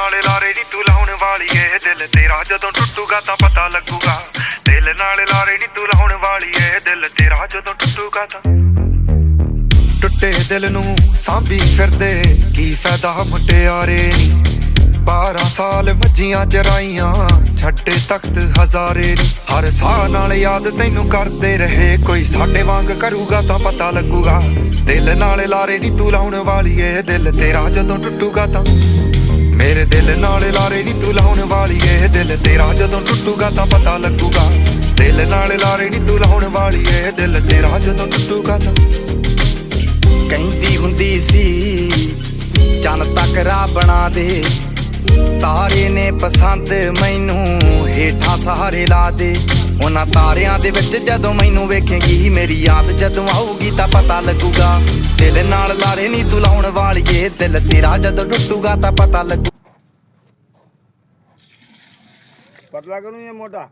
नाल लारे नी तू लाउण वाली ए दिल तेरा जदों टुटूगा तां पता लगूगा दिल नाल लारे नी तू लाउण वाली ए दिल तेरा जदों टुटूगा तां टुटे दिल नूं सांभी फिरदे की फायदा मुटियारे नी 12 साल मज्जियां चराइयां छड्डे तख्त हज़ारे नी हर साह नाल याद तैनू करदे रहे कोई साडे वांग करूगा तां पता लगूगा दिल नाल लारे नी तू लाउण वाली ए दिल तेरा जदों टुटूगा तां मेरे दिल नाल लारे नी तू लाउण वाली ए दिल तेरा जदों टुटूगा तां पता लगूगा दिल नाल लारे नी तू लाउण वाली ए दिल तेरा जदों टुटूगा तां कहंदी हुंदी सी चन तक राह बना दे तारे ने पसंद मैनू हेठां सहारे ला दे उन्हां तारियां दे विच जदों मैनू वेखेंगी मेरी याद जदों आऊगी तां पता लगूगा दिल नाल लारे नी तू लाउण वाली ए दिल तेरा जदों टुटूगा तां पता लगू। पतला करूं या मोटा?